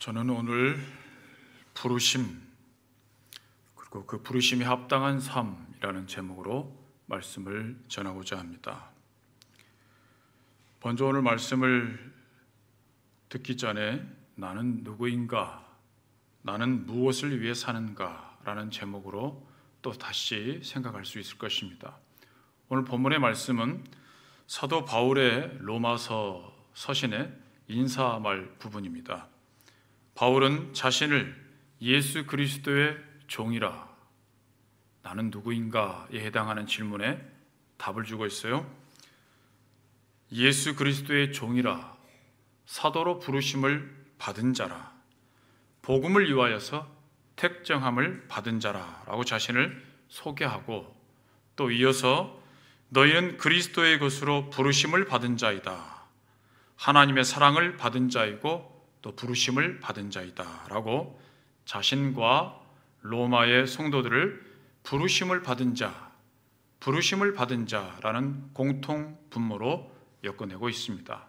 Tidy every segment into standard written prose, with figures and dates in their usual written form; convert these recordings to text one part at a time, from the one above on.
저는 오늘 부르심, 그리고 그 부르심에 합당한 삶이라는 제목으로 말씀을 전하고자 합니다. 먼저 오늘 말씀을 듣기 전에 나는 누구인가, 나는 무엇을 위해 사는가 라는 제목으로 또 다시 생각할 수 있을 것입니다. 오늘 본문의 말씀은 사도 바울의 로마서 서신의 인사말 부분입니다. 바울은 자신을 예수 그리스도의 종이라, 나는 누구인가에 해당하는 질문에 답을 주고 있어요. 예수 그리스도의 종이라, 사도로 부르심을 받은 자라, 복음을 위하여서 택정함을 받은 자라라고 자신을 소개하고, 또 이어서 너희는 그리스도의 것으로 부르심을 받은 자이다, 하나님의 사랑을 받은 자이고 또 부르심을 받은 자이다 라고 자신과 로마의 성도들을 부르심을 받은 자, 부르심을 받은 자라는 공통 분모로 엮어내고 있습니다.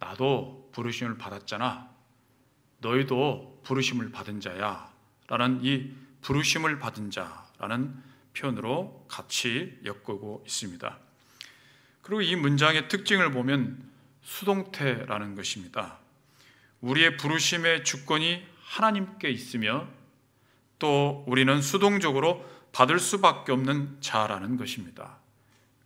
나도 부르심을 받았잖아, 너희도 부르심을 받은 자야 라는 이 부르심을 받은 자라는 표현으로 같이 엮고 있습니다. 그리고 이 문장의 특징을 보면 수동태라는 것입니다. 우리의 부르심의 주권이 하나님께 있으며 또 우리는 수동적으로 받을 수밖에 없는 자라는 것입니다.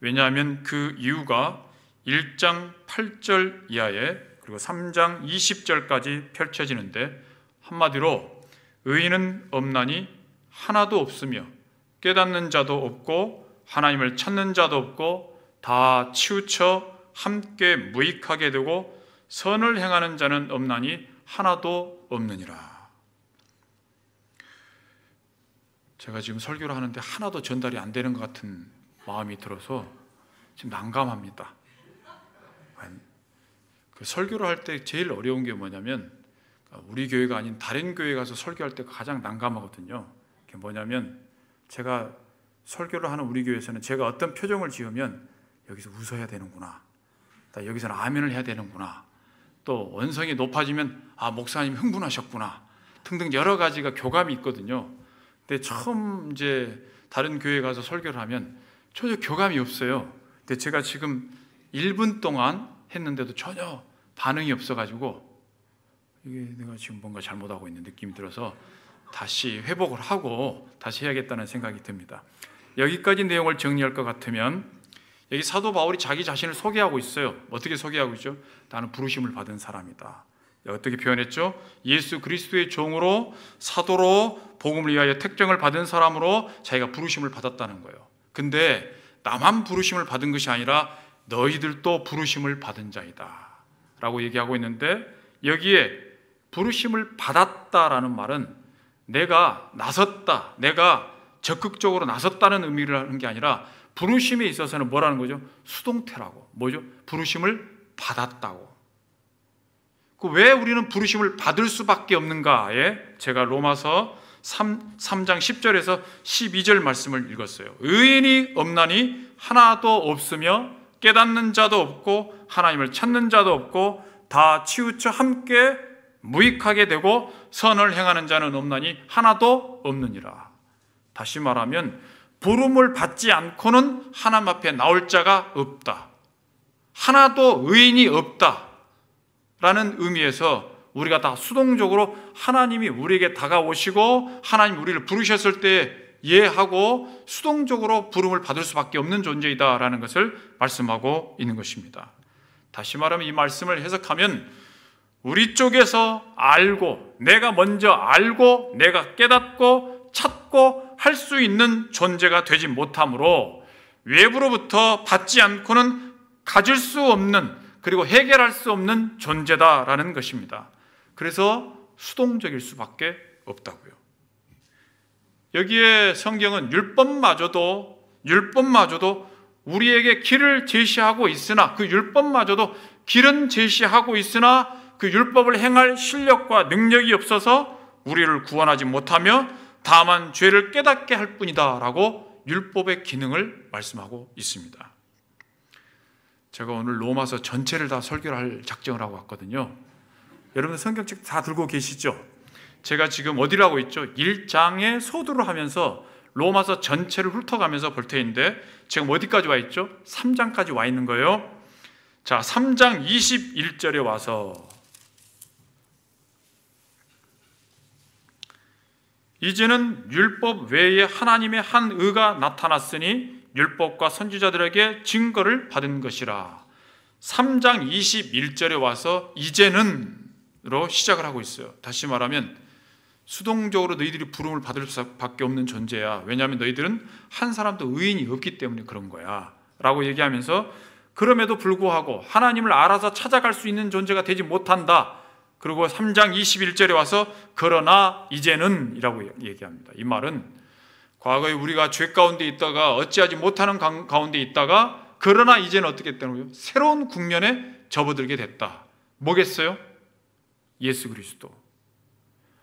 왜냐하면 그 이유가 1장 8절 이하에 그리고 3장 20절까지 펼쳐지는데, 한마디로 의인은 없나니 하나도 없으며 깨닫는 자도 없고 하나님을 찾는 자도 없고 다 치우쳐 함께 무익하게 되고 선을 행하는 자는 없나니 하나도 없느니라. 제가 지금 설교를 하는데 하나도 전달이 안 되는 것 같은 마음이 들어서 지금 난감합니다. 그 설교를 할 때 제일 어려운 게 뭐냐면, 우리 교회가 아닌 다른 교회 가서 설교할 때 가장 난감하거든요. 그게 뭐냐면, 제가 설교를 하는 우리 교회에서는 제가 어떤 표정을 지으면 여기서 웃어야 되는구나, 여기서는 아멘을 해야 되는구나, 또 원성이 높아지면 목사님 흥분하셨구나 등등 여러 가지가 교감이 있거든요. 근데 처음 이제 다른 교회에 가서 설교를 하면 전혀 교감이 없어요. 근데 제가 지금 1분 동안 했는데도 전혀 반응이 없어가지고 이게 내가 지금 뭔가 잘못하고 있는 느낌이 들어서 다시 회복을 하고 다시 해야겠다는 생각이 듭니다. 여기까지 내용을 정리할 것 같으면, 여기 사도 바울이 자기 자신을 소개하고 있어요. 어떻게 소개하고 있죠? 나는 부르심을 받은 사람이다. 어떻게 표현했죠? 예수 그리스도의 종으로, 사도로 복음을 위하여 택정을 받은 사람으로 자기가 부르심을 받았다는 거예요. 근데 나만 부르심을 받은 것이 아니라 너희들도 부르심을 받은 자이다 라고 얘기하고 있는데, 여기에 부르심을 받았다라는 말은 내가 나섰다, 내가 적극적으로 나섰다는 의미를 하는 게 아니라 부르심에 있어서는 뭐라는 거죠? 수동태라고. 뭐죠? 부르심을 받았다고. 왜 우리는 부르심을 받을 수밖에 없는가에 제가 로마서 3장 10절에서 12절 말씀을 읽었어요. 의인이 없나니 하나도 없으며 깨닫는 자도 없고 하나님을 찾는 자도 없고 다 치우쳐 함께 무익하게 되고 선을 행하는 자는 없나니 하나도 없느니라. 다시 말하면 부름을 받지 않고는 하나님 앞에 나올 자가 없다, 하나도 의인이 없다 라는 의미에서 우리가 다 수동적으로 하나님이 우리에게 다가오시고 하나님 우리를 부르셨을 때 예하고 수동적으로 부름을 받을 수밖에 없는 존재이다 라는 것을 말씀하고 있는 것입니다. 다시 말하면 이 말씀을 해석하면, 우리 쪽에서 알고, 내가 먼저 알고 내가 깨닫고 찾고 할 수 있는 존재가 되지 못하므로 외부로부터 받지 않고는 가질 수 없는, 그리고 해결할 수 없는 존재다라는 것입니다. 그래서 수동적일 수밖에 없다고요. 여기에 성경은 율법마저도 우리에게 길을 제시하고 있으나, 그 율법마저도 길은 제시하고 있으나 그 율법을 행할 실력과 능력이 없어서 우리를 구원하지 못하며 다만 죄를 깨닫게 할 뿐이다 라고 율법의 기능을 말씀하고 있습니다. 제가 오늘 로마서 전체를 다 설교를 할 작정을 하고 왔거든요. 여러분 성경책 다 들고 계시죠? 제가 지금 어디라고 있죠? 1장의 소두를 하면서 로마서 전체를 훑어가면서 볼 테인데 지금 어디까지 와 있죠? 3장까지 와 있는 거예요. 자, 3장 21절에 와서 이제는 율법 외에 하나님의 한 의가 나타났으니 율법과 선지자들에게 증거를 받은 것이라. 3장 21절에 와서 이제는으로 시작을 하고 있어요. 다시 말하면 수동적으로 너희들이 부름을 받을 수밖에 없는 존재야. 왜냐하면 너희들은 한 사람도 의인이 없기 때문에 그런 거야 라고 얘기하면서, 그럼에도 불구하고 하나님을 알아서 찾아갈 수 있는 존재가 되지 못한다. 그리고 3장 21절에 와서 그러나 이제는 이라고 얘기합니다. 이 말은 과거에 우리가 죄 가운데 있다가 어찌하지 못하는 가운데 있다가 그러나 이제는 어떻게 됐다는 거예요? 새로운 국면에 접어들게 됐다. 뭐겠어요? 예수 그리스도.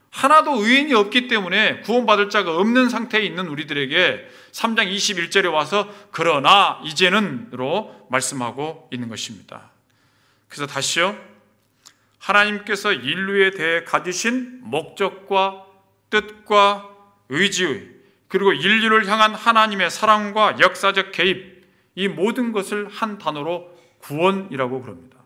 하나도 의인이 없기 때문에 구원받을 자가 없는 상태에 있는 우리들에게 3장 21절에 와서 그러나 이제는으로 말씀하고 있는 것입니다. 그래서 다시요, 하나님께서 인류에 대해 가지신 목적과 뜻과 의지, 그리고 인류를 향한 하나님의 사랑과 역사적 개입, 이 모든 것을 한 단어로 구원이라고 부릅니다.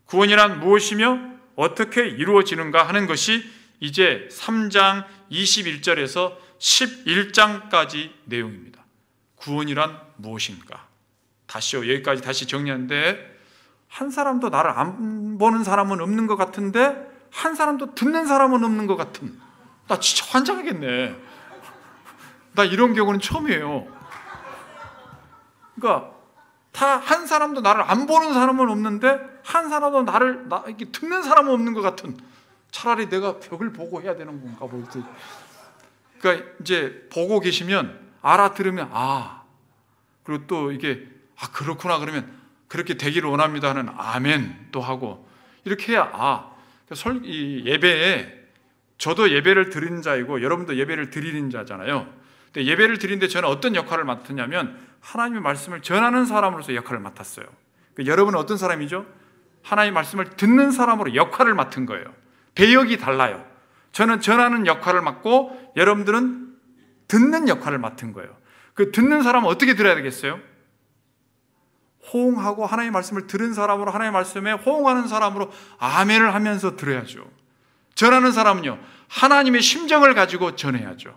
구원이란 무엇이며 어떻게 이루어지는가 하는 것이 이제 3장 21절에서 11장까지 내용입니다. 구원이란 무엇인가? 다시요, 여기까지 다시 정리하는데, 한 사람도 나를 안 보는 사람은 없는 것 같은데 한 사람도 듣는 사람은 없는 것 같은, 나 진짜 환장하겠네. 나 이런 경우는 처음이에요. 그러니까 다 한 사람도 나를 안 보는 사람은 없는데 한 사람도 나를 이렇게 듣는 사람은 없는 것 같은, 차라리 내가 벽을 보고 해야 되는 건가 볼 때. 그러니까 이제 보고 계시면 알아들으면 그리고 또 이게 그렇구나 그러면 그렇게 되기를 원합니다 하는 아멘 또 하고, 이렇게 해야 이 예배에, 저도 예배를 드리는 자이고 여러분도 예배를 드리는 자잖아요. 근데 예배를 드리는데 저는 어떤 역할을 맡았냐면 하나님의 말씀을 전하는 사람으로서 역할을 맡았어요. 그러니까 여러분은 어떤 사람이죠? 하나님의 말씀을 듣는 사람으로 역할을 맡은 거예요. 배역이 달라요. 저는 전하는 역할을 맡고 여러분들은 듣는 역할을 맡은 거예요. 그 듣는 사람은 어떻게 들어야 되겠어요? 호응하고 하나님의 말씀을 들은 사람으로, 하나님의 말씀에 호응하는 사람으로 아멘을 하면서 들어야죠. 전하는 사람은요, 하나님의 심정을 가지고 전해야죠.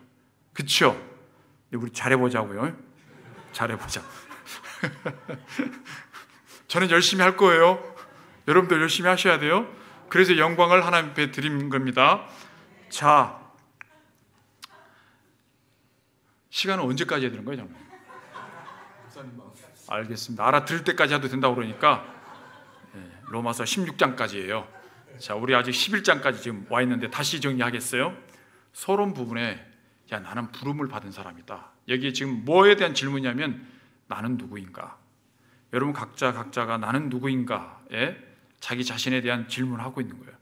그렇죠? 우리 잘해보자고요. 잘해보자. 저는 열심히 할 거예요. 여러분도 열심히 하셔야 돼요. 그래서 영광을 하나님 앞에 드린 겁니다. 자, 시간은 언제까지 해야 되는 거예요, 정말? 알겠습니다. 알아들을 때까지 해도 된다고 그러니까 로마서 16장까지예요. 자, 우리 아직 11장까지 지금 와 있는데 다시 정리하겠어요? 서론 부분에 나는 부름을 받은 사람이다. 여기 지금 뭐에 대한 질문이냐면 나는 누구인가? 여러분 각자가 나는 누구인가에 자기 자신에 대한 질문을 하고 있는 거예요.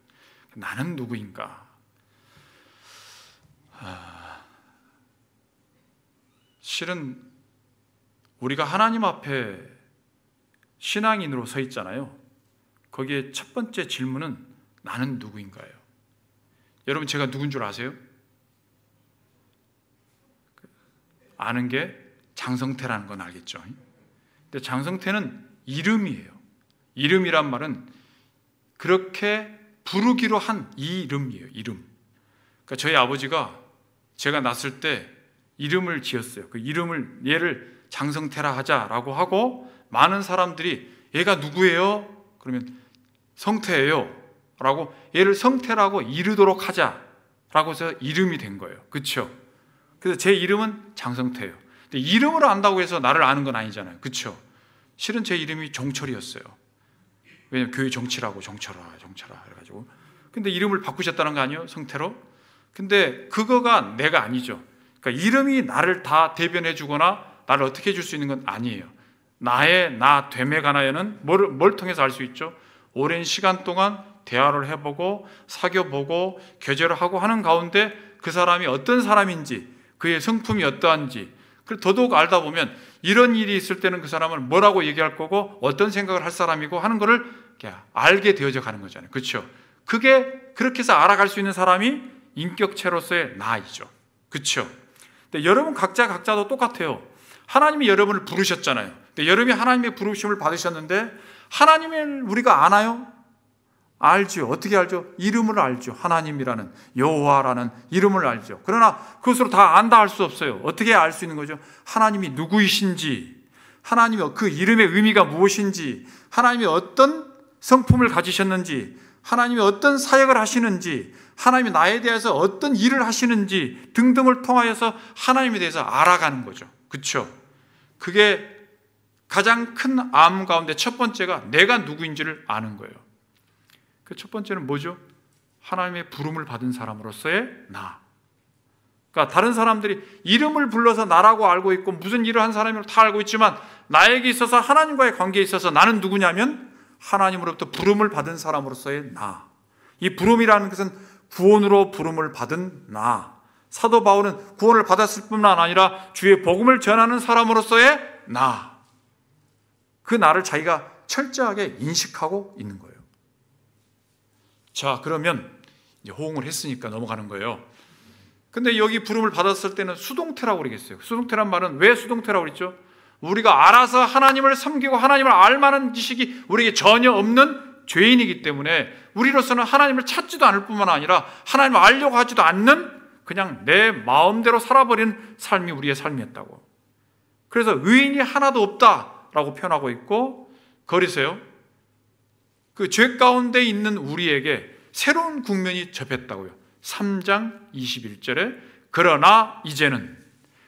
나는 누구인가? 실은 우리가 하나님 앞에 신앙인으로 서 있잖아요. 거기에 첫 번째 질문은 나는 누구인가예요. 여러분 제가 누군 줄 아세요? 아는 게 장성태라는 건 알겠죠? 근데 장성태는 이름이에요. 이름이란 말은 그렇게 부르기로 한 이름이에요. 이름. 그러니까 저희 아버지가 제가 낳았을 때 이름을 지었어요. 그 이름을 얘를 장성태라 하자라고 하고 많은 사람들이 얘가 누구예요? 그러면 성태예요 라고 얘를 성태라고 이르도록 하자라고 해서 이름이 된 거예요. 그렇죠? 그래서 제 이름은 장성태예요. 근데 이름으로 안다고 해서 나를 아는 건 아니잖아요. 그렇죠? 실은 제 이름이 정철이었어요. 왜냐면 교회 정치라고 정철아 해가지고. 근데 이름을 바꾸셨다는 거 아니에요? 성태로? 근데 그거가 내가 아니죠. 그러니까 이름이 나를 다 대변해 주거나 나를 어떻게 해줄 수 있는 건 아니에요. 나의 나 됨에 관하여는 뭘 통해서 알 수 있죠? 오랜 시간 동안 대화를 해보고 사귀어보고 교제를 하고 하는 가운데 그 사람이 어떤 사람인지, 그의 성품이 어떠한지, 그리고 더더욱 알다 보면 이런 일이 있을 때는 그 사람을 뭐라고 얘기할 거고 어떤 생각을 할 사람이고 하는 거를 알게 되어져 가는 거잖아요. 그렇죠? 그렇게 해서 알아갈 수 있는 사람이 인격체로서의 나이죠. 그렇죠? 근데 여러분 각자도 똑같아요. 하나님이 여러분을 부르셨잖아요. 근데 여러분이 하나님의 부르심을 받으셨는데 하나님을 우리가 아나요? 알죠. 어떻게 알죠? 이름을 알죠. 하나님이라는, 여호와라는 이름을 알죠. 그러나 그것으로 다 안다 할 수 없어요. 어떻게 알 수 있는 거죠? 하나님이 누구이신지, 하나님이 그 이름의 의미가 무엇인지, 하나님이 어떤 성품을 가지셨는지, 하나님이 어떤 사역을 하시는지, 하나님이 나에 대해서 어떤 일을 하시는지 등등을 통하여서 하나님에 대해서 알아가는 거죠. 그렇죠? 그게 가장 큰 암 가운데 첫 번째가 내가 누구인지를 아는 거예요. 그 첫 번째는 뭐죠? 하나님의 부름을 받은 사람으로서의 나. 그러니까 다른 사람들이 이름을 불러서 나라고 알고 있고 무슨 일을 한 사람이라고 다 알고 있지만 나에게 있어서 하나님과의 관계에 있어서 나는 누구냐면 하나님으로부터 부름을 받은 사람으로서의 나. 이 부름이라는 것은 구원으로 부름을 받은 나. 사도 바울은 구원을 받았을 뿐만 아니라 주의 복음을 전하는 사람으로서의 나. 그 나를 자기가 철저하게 인식하고 있는 거예요. 자, 그러면 이제 호응을 했으니까 넘어가는 거예요. 근데 여기 부름을 받았을 때는 수동태라고 그러겠어요. 수동태란 말은 왜 수동태라고 그랬죠? 우리가 알아서 하나님을 섬기고 하나님을 알만한 지식이 우리에게 전혀 없는 죄인이기 때문에 우리로서는 하나님을 찾지도 않을 뿐만 아니라 하나님을 알려고 하지도 않는 그냥 내 마음대로 살아버린 삶이 우리의 삶이었다고. 그래서 의인이 하나도 없다라고 표현하고 있고, 거기서요, 그 죄 가운데 있는 우리에게 새로운 국면이 접했다고요. 3장 21절에 그러나 이제는,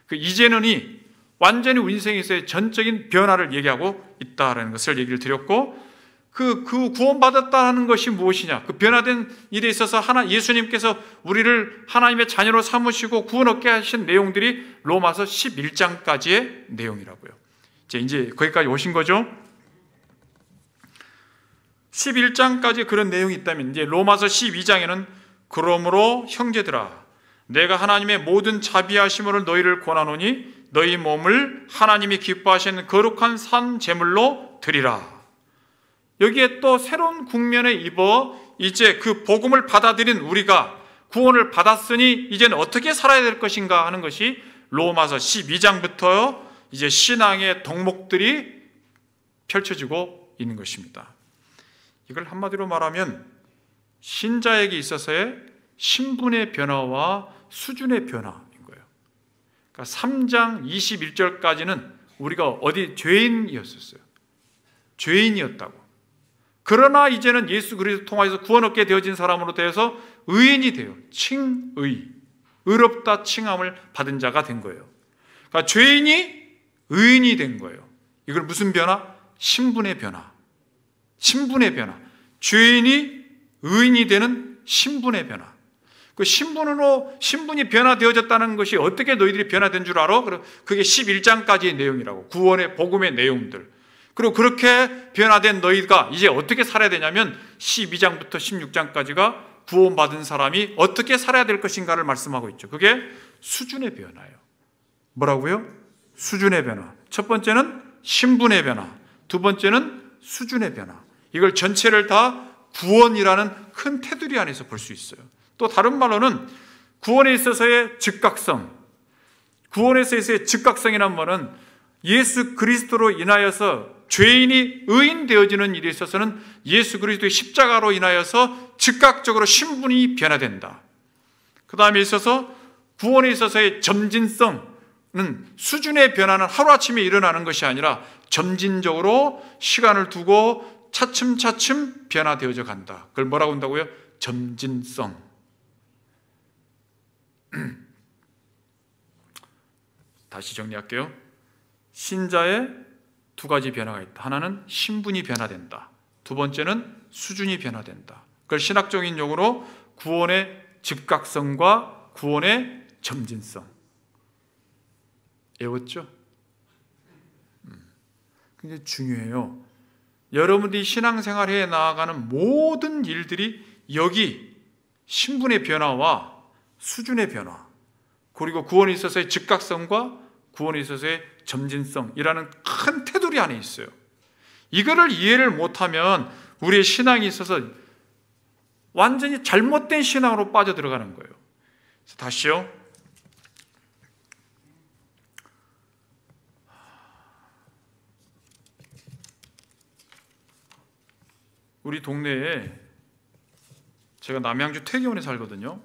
그 이제는이 완전히 우리 인생에서의 전적인 변화를 얘기하고 있다라는 것을 얘기를 드렸고, 그 구원받았다는 것이 무엇이냐? 그 변화된 일에 있어서 예수님께서 우리를 하나님의 자녀로 삼으시고 구원 얻게 하신 내용들이 로마서 11장까지의 내용이라고요. 이제 거기까지 오신 거죠? 11장까지 그런 내용이 있다면 이제 로마서 12장에는 그러므로 형제들아 내가 하나님의 모든 자비하심으로 너희를 권하노니 너희 몸을 하나님이 기뻐하시는 거룩한 산 제물로 드리라. 여기에 또 새로운 국면에 입어 이제 그 복음을 받아들인 우리가 구원을 받았으니 이제는 어떻게 살아야 될 것인가 하는 것이 로마서 12장부터 이제 신앙의 덕목들이 펼쳐지고 있는 것입니다. 이걸 한마디로 말하면 신자에게 있어서의 신분의 변화와 수준의 변화인 거예요. 그러니까 3장 21절까지는 우리가 어디 죄인이었었어요. 죄인이었다고. 그러나 이제는 예수 그리스도 통하여서 구원 얻게 되어진 사람으로 되어서 의인이 돼요. 칭의, 의롭다 칭함을 받은 자가 된 거예요. 그러니까 죄인이 의인이 된 거예요. 이걸 무슨 변화? 신분의 변화. 신분의 변화. 죄인이 의인이 되는 신분의 변화. 그 신분이 변화되어졌다는 것이 어떻게 너희들이 변화된 줄 알아? 그게 11장까지의 내용이라고. 구원의 복음의 내용들. 그리고 그렇게 변화된 너희가 이제 어떻게 살아야 되냐면 12장부터 16장까지가 구원받은 사람이 어떻게 살아야 될 것인가를 말씀하고 있죠. 그게 수준의 변화예요. 뭐라고요? 수준의 변화. 첫 번째는 신분의 변화. 두 번째는 수준의 변화. 이걸 전체를 다 구원이라는 큰 테두리 안에서 볼 수 있어요. 또 다른 말로는 구원에 있어서의 즉각성. 구원에 있어서의 즉각성이란 말은 예수 그리스도로 인하여서 죄인이 의인 되어지는 일에 있어서는 예수 그리스도의 십자가로 인하여서 즉각적으로 신분이 변화된다. 그 다음에 있어서 구원에 있어서의 점진성은 수준의 변화는 하루아침에 일어나는 것이 아니라 점진적으로 시간을 두고 차츰차츰 변화되어져 간다. 그걸 뭐라고 한다고요? 점진성. 다시 정리할게요. 신자의 두 가지 변화가 있다. 하나는 신분이 변화된다. 두 번째는 수준이 변화된다. 그걸 신학적인 용어로 구원의 즉각성과 구원의 점진성. 외웠죠? 굉장히 중요해요. 여러분들이 신앙생활에 나아가는 모든 일들이 여기 신분의 변화와 수준의 변화, 그리고 구원에 있어서의 즉각성과 구원에 있어서의 점진성이라는 큰 테두리 안에 있어요. 이거를 이해를 못하면 우리의 신앙에 있어서 완전히 잘못된 신앙으로 빠져들어가는 거예요. 그래서 다시요. 우리 동네에 제가 남양주 퇴계원에 살거든요.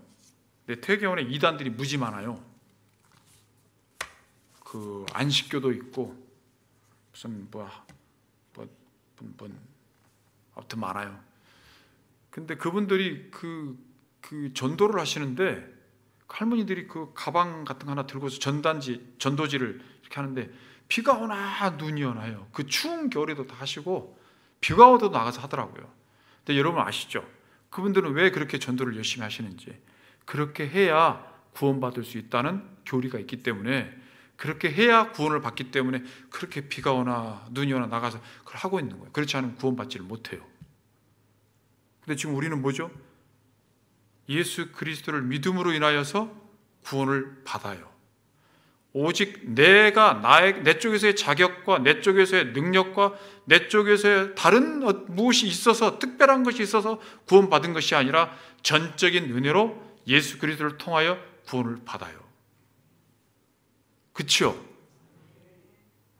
근데 퇴계원에 이단들이 무지 많아요. 그 안식교도 있고 무슨 아무튼 많아요. 근데 그분들이 그 전도를 하시는데 할머니들이 그 가방 같은 거 하나 들고서 전도지를 이렇게 하는데 비가 오나 눈이 오나요. 그 추운 겨울에도 다 하시고 비가 오도 나가서 하더라고요. 근데 여러분 아시죠? 그분들은 왜 그렇게 전도를 열심히 하시는지, 그렇게 해야 구원받을 수 있다는 교리가 있기 때문에, 그렇게 해야 구원을 받기 때문에 그렇게 비가 오나 눈이 오나 나가서 그걸 하고 있는 거예요. 그렇지 않으면 구원받지를 못해요. 근데 지금 우리는 뭐죠? 예수 그리스도를 믿음으로 인하여서 구원을 받아요. 오직 내가 내 쪽에서의 자격과 내 쪽에서의 능력과 내 쪽에서의 다른 무엇이 있어서, 특별한 것이 있어서 구원받은 것이 아니라 전적인 은혜로 예수 그리스도를 통하여 구원을 받아요. 그렇죠?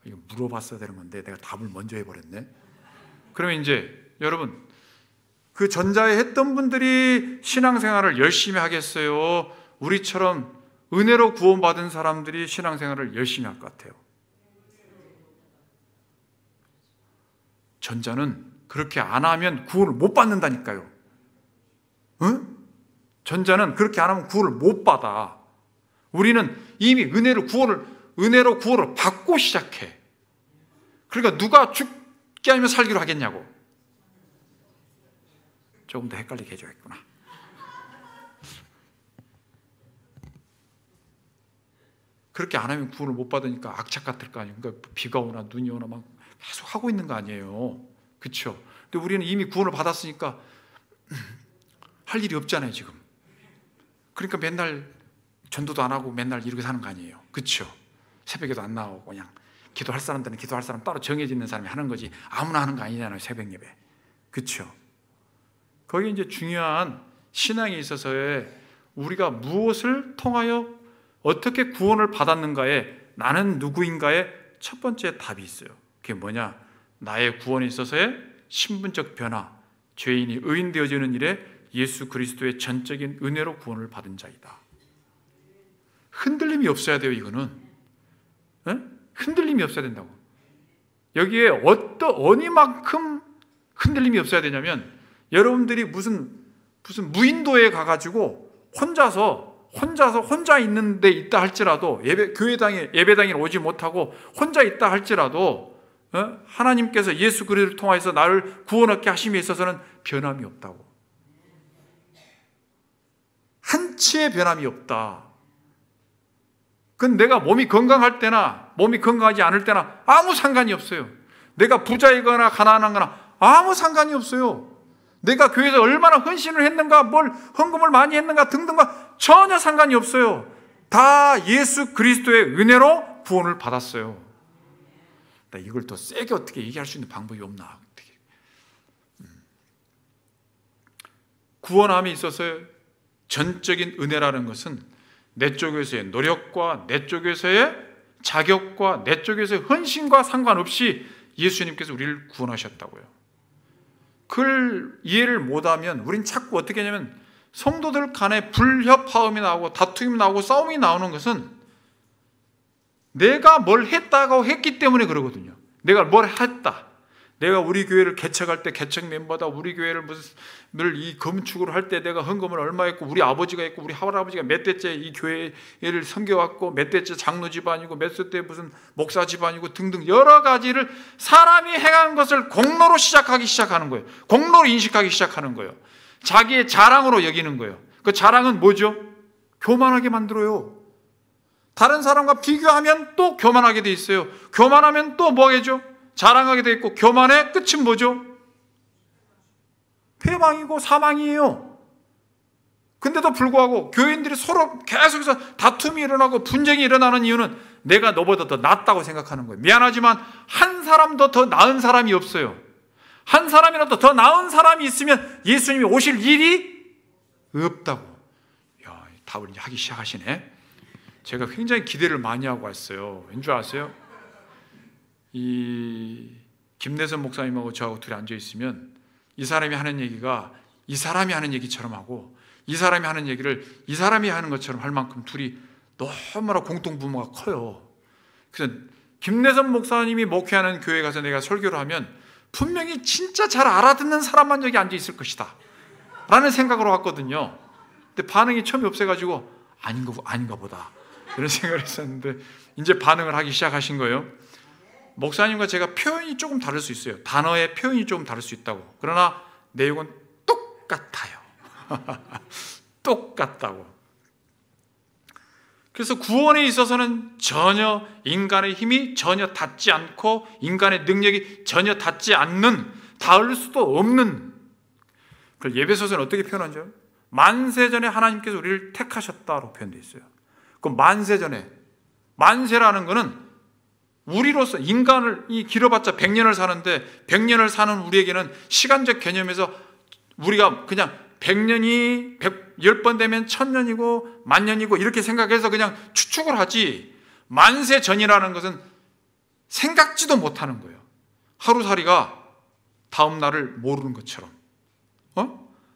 이거 물어봤어야 되는 건데 내가 답을 먼저 해버렸네. 그러면 이제 여러분, 그 전자에 했던 분들이 신앙생활을 열심히 하겠어요? 우리처럼 은혜로 구원받은 사람들이 신앙생활을 열심히 할 것 같아요? 전자는 그렇게 안 하면 구원을 못 받는다니까요. 응? 전자는 그렇게 안 하면 구원을 못 받아. 우리는 이미 은혜로 구원을 받고 시작해. 그러니까 누가 죽게 하면 살기로 하겠냐고. 조금 더 헷갈리게 해줘야겠구나. 그렇게 안 하면 구원을 못 받으니까 악착 같을 거 아니에요. 그러니까 비가 오나 눈이 오나 막 계속 하고 있는 거 아니에요. 그렇죠? 근데 우리는 이미 구원을 받았으니까 할 일이 없잖아요, 지금. 그러니까 맨날 전도도 안 하고 맨날 이렇게 사는 거 아니에요. 그렇죠? 새벽에도 안 나오고 그냥 기도할 사람들은 기도할 사람 따로 정해져 있는 사람이 하는 거지 아무나 하는 거 아니잖아요, 새벽 예배. 그렇죠? 거기 이제 중요한 신앙에 있어서의 우리가 무엇을 통하여 어떻게 구원을 받았는가에, 나는 누구인가에 첫 번째 답이 있어요. 그게 뭐냐? 나의 구원에 있어서의 신분적 변화, 죄인이 의인 되어지는 일에 예수 그리스도의 전적인 은혜로 구원을 받은 자이다. 흔들림이 없어야 돼요. 이거는 흔들림이 없어야 된다고. 여기에 어디만큼 흔들림이 없어야 되냐면, 여러분들이 무슨 무인도에 가가지고 혼자 있는 데 있다 할지라도, 예배당에 오지 못하고 혼자 있다 할지라도 하나님께서 예수 그리스도를 통하여서 나를 구원하게 하심에 있어서는 변함이 없다고. 한치의 변함이 없다. 그건 내가 몸이 건강할 때나 몸이 건강하지 않을 때나 아무 상관이 없어요. 내가 부자이거나 가난하거나 아무 상관이 없어요. 내가 교회에서 얼마나 헌신을 했는가, 뭘 헌금을 많이 했는가 등등과 전혀 상관이 없어요. 다 예수 그리스도의 은혜로 구원을 받았어요. 나 이걸 더 세게 어떻게 얘기할 수 있는 방법이 없나? 구원함에 있어서 전적인 은혜라는 것은 내 쪽에서의 노력과 내 쪽에서의 자격과 내 쪽에서의 헌신과 상관없이 예수님께서 우리를 구원하셨다고요. 그걸 이해를 못하면 우린 자꾸 어떻게 하냐면, 성도들 간에 불협화음이 나오고 다툼이 나오고 싸움이 나오는 것은 내가 뭘 했다고 했기 때문에 그러거든요. 내가 뭘 했다. 내가 우리 교회를 개척할 때 개척 멤버다. 우리 교회를 이 건축을 할 때 내가 헌금을 얼마 했고, 우리 아버지가 했고, 우리 할아버지가 몇 대째 이 교회를 섬겨왔고, 몇 대째 장로 집안이고, 몇 대 무슨 목사 집안이고 등등 여러 가지를 사람이 행한 것을 공로로 시작하는 거예요. 공로로 인식하기 시작하는 거예요. 자기의 자랑으로 여기는 거예요. 그 자랑은 뭐죠? 교만하게 만들어요. 다른 사람과 비교하면 또 교만하게 돼 있어요. 교만하면 또 뭐겠죠? 자랑하게 돼 있고, 교만의 끝은 뭐죠? 패망이고 사망이에요. 근데도 불구하고 교인들이 서로 계속해서 다툼이 일어나고 분쟁이 일어나는 이유는 내가 너보다 더 낫다고 생각하는 거예요. 미안하지만 한 사람도 더 나은 사람이 없어요. 한 사람이라도 더 나은 사람이 있으면 예수님이 오실 일이 없다고. 야, 답을 이제 하기 시작하시네. 제가 굉장히 기대를 많이 하고 왔어요. 왠줄 아세요? 이 김내선 목사님하고 저하고 둘이 앉아 있으면 이 사람이 하는 얘기가 이 사람이 하는 얘기처럼 하고 이 사람이 하는 얘기를 이 사람이 하는 것처럼 할 만큼 둘이 너무나 공통분모가 커요. 그래서 김내선 목사님이 목회하는 교회 가서 내가 설교를 하면 분명히 진짜 잘 알아듣는 사람만 여기 앉아 있을 것이다 라는 생각으로 왔거든요. 근데 반응이 처음에 없어가지고 아닌가 보다 이런 생각을 했었는데 이제 반응을 하기 시작하신 거예요. 목사님과 제가 표현이 조금 다를 수 있어요. 단어의 표현이 조금 다를 수 있다고. 그러나 내용은 똑같아요. 똑같다고. 그래서 구원에 있어서는 전혀 인간의 힘이 전혀 닿지 않고 인간의 능력이 전혀 닿지 않는, 닿을 수도 없는, 그걸 예배소서는 어떻게 표현하죠? 만세전에 하나님께서 우리를 택하셨다로 표현되어 있어요. 그 만세전에, 만세라는 것은 우리로서 인간을 길어봤자 100년을 사는데 100년을 사는 우리에게는 시간적 개념에서 우리가 그냥 100년이 10번 되면 1000년이고 만년이고 이렇게 생각해서 그냥 추측을 하지, 만세 전이라는 것은 생각지도 못하는 거예요. 하루살이가 다음 날을 모르는 것처럼,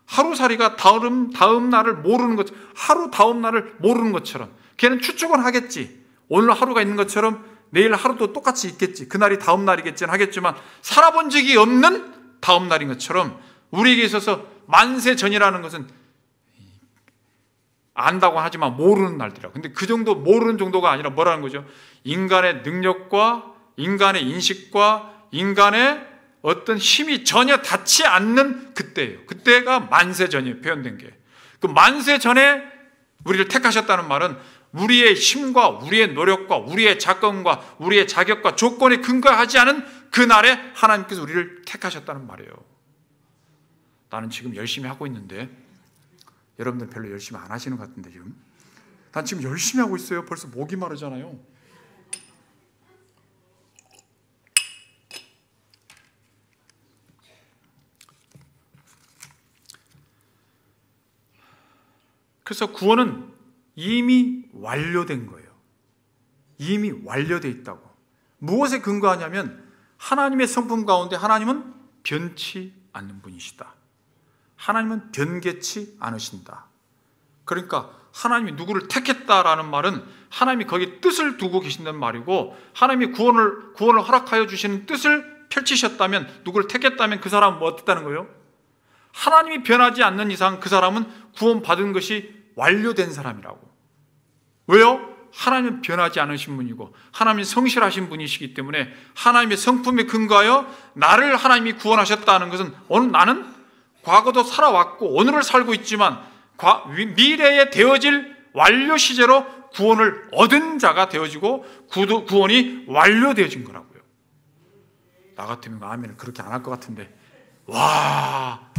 하루살이가 다음 날을 모르는 것처럼, 하루 다음 날을 모르는 것처럼 걔는 추측은 하겠지. 오늘 하루가 있는 것처럼 내일 하루도 똑같이 있겠지. 그날이 다음 날이겠지는 하겠지만 살아본 적이 없는 다음 날인 것처럼 우리에게 있어서 만세 전이라는 것은 안다고 하지만 모르는 날들이라고. 근데 그 정도 모르는 정도가 아니라 뭐라는 거죠? 인간의 능력과 인간의 인식과 인간의 어떤 힘이 전혀 닿지 않는 그때예요. 그때가 만세 전이에요. 표현된 게. 그 만세 전에 우리를 택하셨다는 말은 우리의 힘과 우리의 노력과 우리의 작건과 우리의 자격과 조건에 근거하지 않은 그날에 하나님께서 우리를 택하셨다는 말이에요. 나는 지금 열심히 하고 있는데 여러분들 별로 열심히 안 하시는 것 같은데 지금. 난 지금 열심히 하고 있어요. 벌써 목이 마르잖아요. 그래서 구원은 이미 완료된 거예요. 이미 완료되어 있다고. 무엇에 근거하냐면 하나님의 성품 가운데 하나님은 변치 않는 분이시다. 하나님은 변개치 않으신다. 그러니까 하나님이 누구를 택했다라는 말은 하나님이 거기에 뜻을 두고 계신다는 말이고, 하나님이 구원을 허락하여 주시는 뜻을 펼치셨다면, 누구를 택했다면 그 사람은 뭐 어땠다는 거예요? 하나님이 변하지 않는 이상 그 사람은 구원받은 것이 완료된 사람이라고. 왜요? 하나님은 변하지 않으신 분이고 하나님이 성실하신 분이시기 때문에 하나님의 성품에 근거하여 나를 하나님이 구원하셨다는 것은 나는 과거도 살아왔고 오늘을 살고 있지만 미래에 되어질 완료 시제로 구원을 얻은 자가 되어지고 구원이 완료되어진 거라고요. 나 같으면 아멘을 그렇게 안 할 것 같은데, 와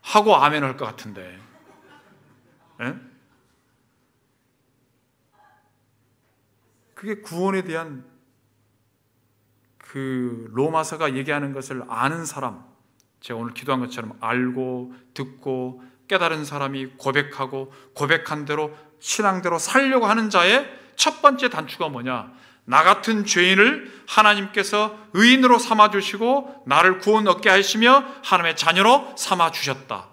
하고 아멘 할 것 같은데, 에? 그게 구원에 대한 그 로마서가 얘기하는 것을 아는 사람, 제가 오늘 기도한 것처럼 알고 듣고 깨달은 사람이 고백하고 고백한 대로 신앙대로 살려고 하는 자의 첫 번째 단추가 뭐냐? 나 같은 죄인을 하나님께서 의인으로 삼아주시고 나를 구원 얻게 하시며 하나님의 자녀로 삼아주셨다.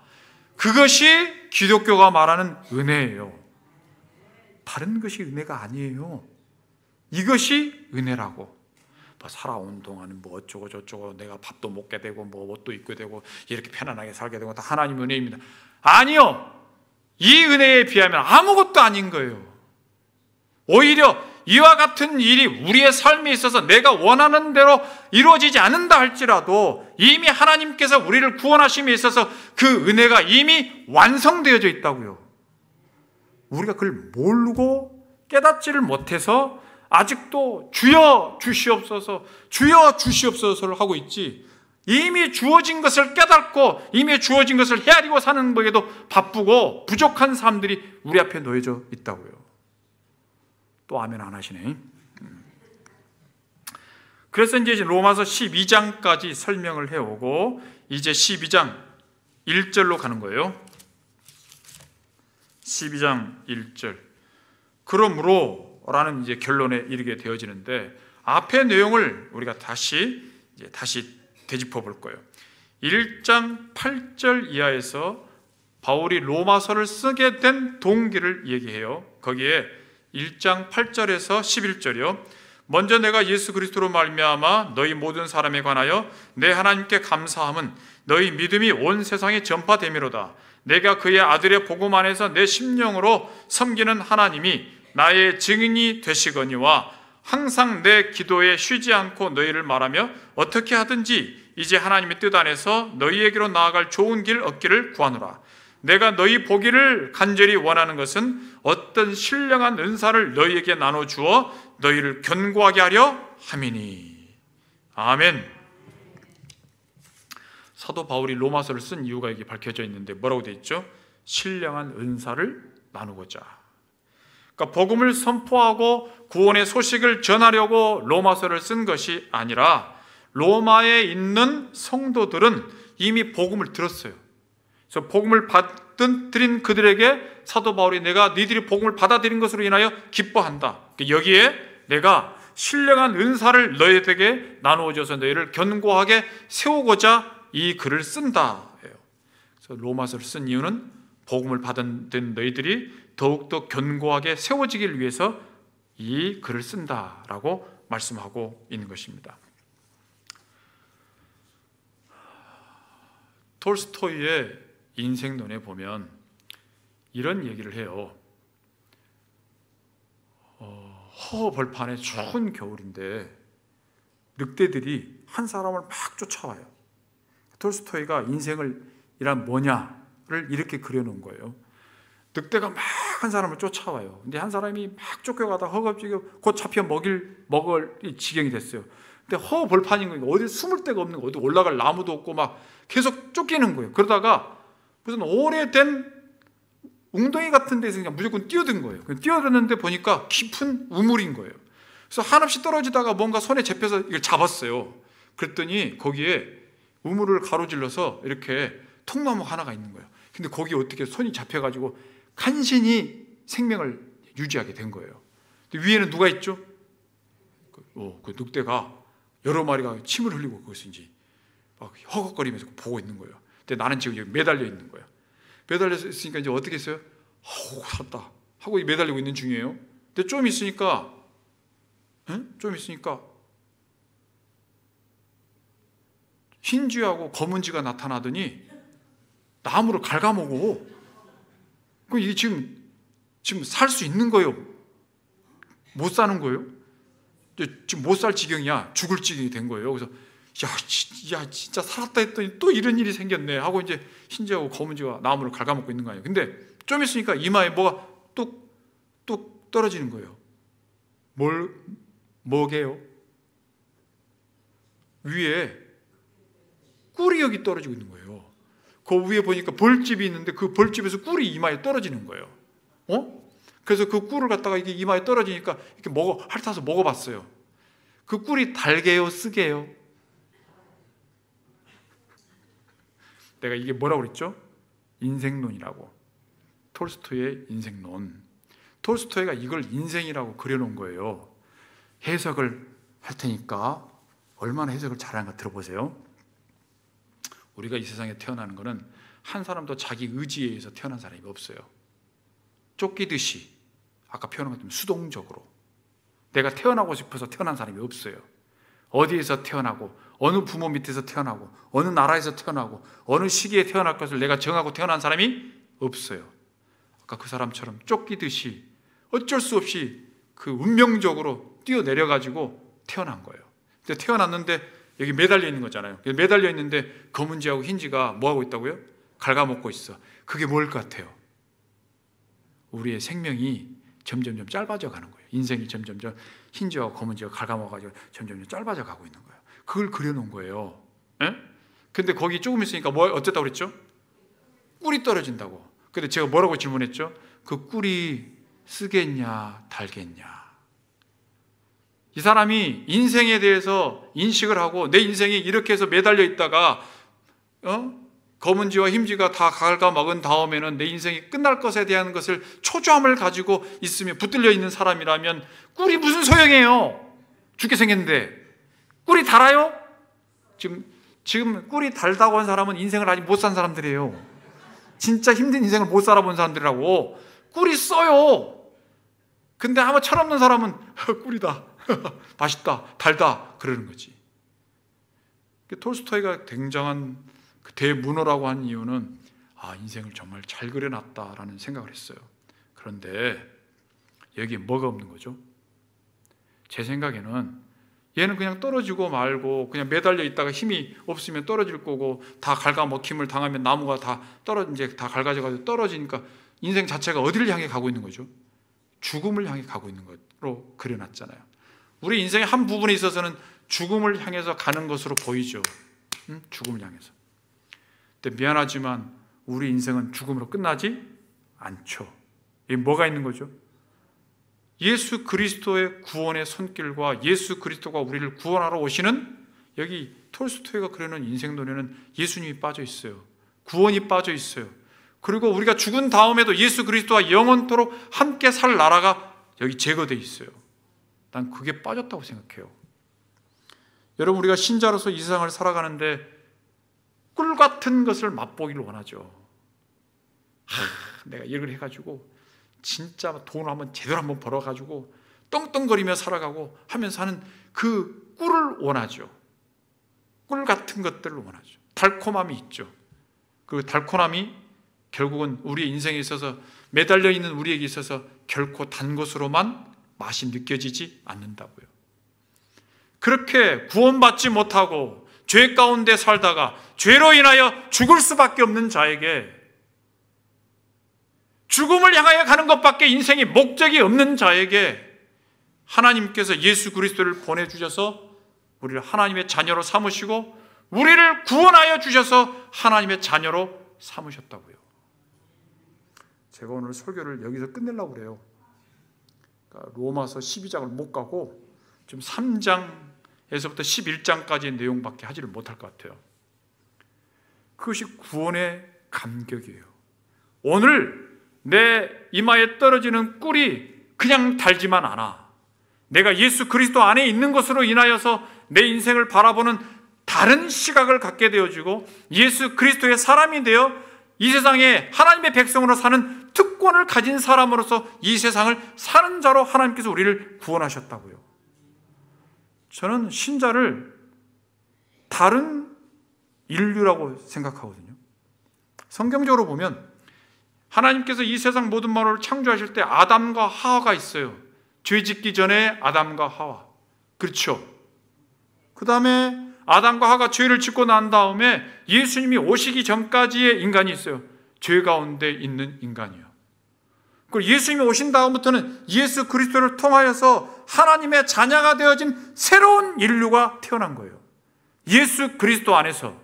그것이 기독교가 말하는 은혜예요. 다른 것이 은혜가 아니에요. 이것이 은혜라고. 뭐 살아온 동안은 뭐 어쩌고 저쩌고 내가 밥도 먹게 되고 뭐 옷도 입게 되고 이렇게 편안하게 살게 되고 다 하나님의 은혜입니다. 아니요. 이 은혜에 비하면 아무것도 아닌 거예요. 오히려 이와 같은 일이 우리의 삶에 있어서 내가 원하는 대로 이루어지지 않는다 할지라도 이미 하나님께서 우리를 구원하심에 있어서 그 은혜가 이미 완성되어져 있다고요. 우리가 그걸 모르고 깨닫지를 못해서 아직도 주여 주시옵소서, 주여 주시옵소서를 하고 있지, 이미 주어진 것을 깨닫고 이미 주어진 것을 헤아리고 사는 것에도 바쁘고 부족한 사람들이 우리 앞에 놓여져 있다고요. 또 아멘 안 하시네. 그래서 이제 로마서 12장까지 설명을 해오고 이제 12장 1절로 가는 거예요. 12장 1절. 그러므로 라는 이제 결론에 이르게 되어지는데, 앞의 내용을 우리가 다시 되짚어 볼 거예요. 1장 8절 이하에서 바울이 로마서를 쓰게 된 동기를 얘기해요. 거기에 1장 8절에서 11절이요. 먼저 내가 예수 그리스도로 말미암아 너희 모든 사람에 관하여 내 하나님께 감사함은 너희 믿음이 온 세상에 전파됨이로다. 내가 그의 아들의 복음 안에서 내 심령으로 섬기는 하나님이 나의 증인이 되시거니와 항상 내 기도에 쉬지 않고 너희를 말하며 어떻게 하든지 이제 하나님의 뜻 안에서 너희에게로 나아갈 좋은 길 얻기를 구하노라. 내가 너희 보기를 간절히 원하는 것은 어떤 신령한 은사를 너희에게 나눠주어 너희를 견고하게 하려 함이니. 아멘. 사도 바울이 로마서를 쓴 이유가 여기 밝혀져 있는데 뭐라고 되어 있죠? 신령한 은사를 나누고자. 그러니까 복음을 선포하고 구원의 소식을 전하려고 로마서를 쓴 것이 아니라 로마에 있는 성도들은 이미 복음을 들었어요. 그래서 복음을 받아들인 그들에게 사도 바울이 내가 너희들이 복음을 받아들인 것으로 인하여 기뻐한다. 여기에 내가 신령한 은사를 너희에게 나누어줘서 너희를 견고하게 세우고자 이 글을 쓴다. 그래서 로마서를 쓴 이유는 복음을 받은 너희들이 더욱더 견고하게 세워지길 위해서 이 글을 쓴다라고 말씀하고 있는 것입니다. 톨스토이의 인생론에 보면 이런 얘기를 해요. 허허벌판에 추운 겨울인데 늑대들이 한 사람을 막 쫓아와요. 톨스토이가 인생이란 뭐냐를 이렇게 그려놓은 거예요. 늑대가 막 한 사람을 쫓아와요. 근데 한 사람이 막 쫓겨가다 허겁지겁 곧 잡혀 먹을 지경이 됐어요. 근데 허벌판인 거예요. 어디 숨을 데가 없는 거예요. 어디 올라갈 나무도 없고 막 계속 쫓기는 거예요. 그러다가 무슨 오래된 웅덩이 같은 데서 그냥 무조건 뛰어든 거예요. 뛰어드는데 보니까 깊은 우물인 거예요. 그래서 한없이 떨어지다가 뭔가 손에 잡혀서 이걸 잡았어요. 그랬더니 거기에 우물을 가로질러서 이렇게 통나무 하나가 있는 거예요. 근데 거기에 어떻게 손이 잡혀가지고 간신히 생명을 유지하게 된 거예요. 근데 위에는 누가 있죠? 그 늑대가 여러 마리가 침을 흘리고 그것을 이제 막 허걱거리면서 보고 있는 거예요. 근데 나는 지금 여기 매달려 있는 거예요. 매달려 있으니까 이제 어떻게 했어요? 살았다 하고 매달리고 있는 중이에요. 근데 좀 있으니까 흰쥐하고 검은쥐가 나타나더니 나무를 갉아먹어. 그럼 이게 지금 살 수 있는 거예요? 못 사는 거예요? 지금 못 살 지경이야. 죽을 지경이 된 거예요. 그래서 야 진짜 살았다 했더니 또 이런 일이 생겼네 하고 이제 흰쥐하고 검은쥐가 나무를 갉아먹고 있는 거 아니에요. 근데 좀 있으니까 이마에 뭐가 뚝뚝 떨어지는 거예요. 뭐게요? 위에 꿀이 여기 떨어지고 있는 거예요. 그 위에 보니까 벌집이 있는데 그 벌집에서 꿀이 이마에 떨어지는 거예요. 그래서 그 꿀을 갖다가 이게 이마에 떨어지니까 이렇게 핥아서 먹어봤어요. 그 꿀이 달게요, 쓰게요? 내가 이게 뭐라고 그랬죠? 인생론이라고. 톨스토이의 인생론. 톨스토이가 이걸 인생이라고 그려놓은 거예요. 해석을 할 테니까 얼마나 해석을 잘하는가 들어보세요. 우리가 이 세상에 태어나는 것은 한 사람도 자기 의지에 의해서 태어난 사람이 없어요. 쫓기듯이 아까 표현한 것처럼 수동적으로 내가 태어나고 싶어서 태어난 사람이 없어요. 어디에서 태어나고 어느 부모 밑에서 태어나고 어느 나라에서 태어나고 어느 시기에 태어날 것을 내가 정하고 태어난 사람이 없어요. 아까 그 사람처럼 쫓기듯이 어쩔 수 없이 그 운명적으로 뛰어내려가지고 태어난 거예요. 근데 태어났는데 여기 매달려 있는 거잖아요. 매달려 있는데 검은쥐하고 흰쥐가 뭐하고 있다고요? 갉아먹고 있어. 그게 뭘 것 같아요? 우리의 생명이 점점점 짧아져 가는 거예요. 인생이 점점점 흰쥐하고 검은쥐가 갉아먹어가지고 점점점 짧아져 가고 있는 거예요. 그걸 그려놓은 거예요. 근데 거기 조금 있으니까 어쨌다고 그랬죠? 꿀이 떨어진다고. 근데 제가 뭐라고 질문했죠? 그 꿀이 쓰겠냐 달겠냐. 이 사람이 인생에 대해서 인식을 하고 내 인생이 이렇게 해서 매달려 있다가 검은지와 흰지가 다 갉아먹은 다음에는 내 인생이 끝날 것에 대한 것을 초조함을 가지고 있으며 붙들려 있는 사람이라면 꿀이 무슨 소용이에요? 죽게 생겼는데. 꿀이 달아요? 지금 꿀이 달다고 한 사람은 인생을 아직 못 산 사람들이에요. 진짜 힘든 인생을 못 살아본 사람들이라고. 꿀이 써요. 근데 아마 철없는 사람은 꿀이다, 맛있다, 달다 그러는 거지. 톨스토이가 굉장한 그 대문호라고 한 이유는 인생을 정말 잘 그려놨다라는 생각을 했어요. 그런데 여기에 뭐가 없는 거죠? 제 생각에는 얘는 그냥 떨어지고 말고 그냥 매달려 있다가 힘이 없으면 떨어질 거고, 다 갉아먹힘을 당하면 나무가 다 이제 다 갉아져가지고 떨어지니까 인생 자체가 어디를 향해 가고 있는 거죠? 죽음을 향해 가고 있는 것으로 그려놨잖아요. 우리 인생의 한 부분에 있어서는 죽음을 향해서 가는 것으로 보이죠. 죽음을 향해서. 근데 미안하지만 우리 인생은 죽음으로 끝나지 않죠. 이게 뭐가 있는 거죠? 예수 그리스도의 구원의 손길과 예수 그리스도가 우리를 구원하러 오시는, 여기 톨스토이가 그려놓은 인생론에는 예수님이 빠져 있어요. 구원이 빠져 있어요. 그리고 우리가 죽은 다음에도 예수 그리스도와 영원토록 함께 살 나라가 여기 제거되어 있어요. 난 그게 빠졌다고 생각해요. 여러분, 우리가 신자로서 이 세상을 살아가는데 꿀 같은 것을 맛보기를 원하죠. 내가 이걸 해가지고 진짜 돈을 제대로 한번 벌어가지고 떵떵거리며 살아가고 하면서 하는 그 꿀을 원하죠. 꿀 같은 것들을 원하죠. 달콤함이 있죠. 그 달콤함이 결국은 우리의 인생에 있어서, 매달려 있는 우리에게 있어서 결코 단 것으로만 맛이 느껴지지 않는다고요. 그렇게 구원받지 못하고 죄 가운데 살다가 죄로 인하여 죽을 수밖에 없는 자에게, 죽음을 향하여 가는 것밖에 인생의 목적이 없는 자에게 하나님께서 예수 그리스도를 보내주셔서 우리를 하나님의 자녀로 삼으시고 우리를 구원하여 주셔서 하나님의 자녀로 삼으셨다고요. 제가 오늘 설교를 여기서 끝내려고 그래요. 그러니까 로마서 12장을 못 가고 지금 3장에서부터 11장까지의 내용밖에 하지를 못할 것 같아요. 그것이 구원의 감격이에요. 오늘 내 이마에 떨어지는 꿀이 그냥 달지만 않아. 내가 예수 그리스도 안에 있는 것으로 인하여서 내 인생을 바라보는 다른 시각을 갖게 되어지고 예수 그리스도의 사람이 되어 이 세상에 하나님의 백성으로 사는 특권을 가진 사람으로서 이 세상을 사는 자로 하나님께서 우리를 구원하셨다고요. 저는 신자를 다른 인류라고 생각하거든요. 성경적으로 보면 하나님께서 이 세상 모든 만물을 창조하실 때 아담과 하와가 있어요. 죄 짓기 전에 아담과 하와. 그렇죠. 그 다음에 아담과 하와가 죄를 짓고 난 다음에 예수님이 오시기 전까지의 인간이 있어요. 죄 가운데 있는 인간이요. 그리고 예수님이 오신 다음부터는 예수 그리스도를 통하여서 하나님의 자녀가 되어진 새로운 인류가 태어난 거예요. 예수 그리스도 안에서.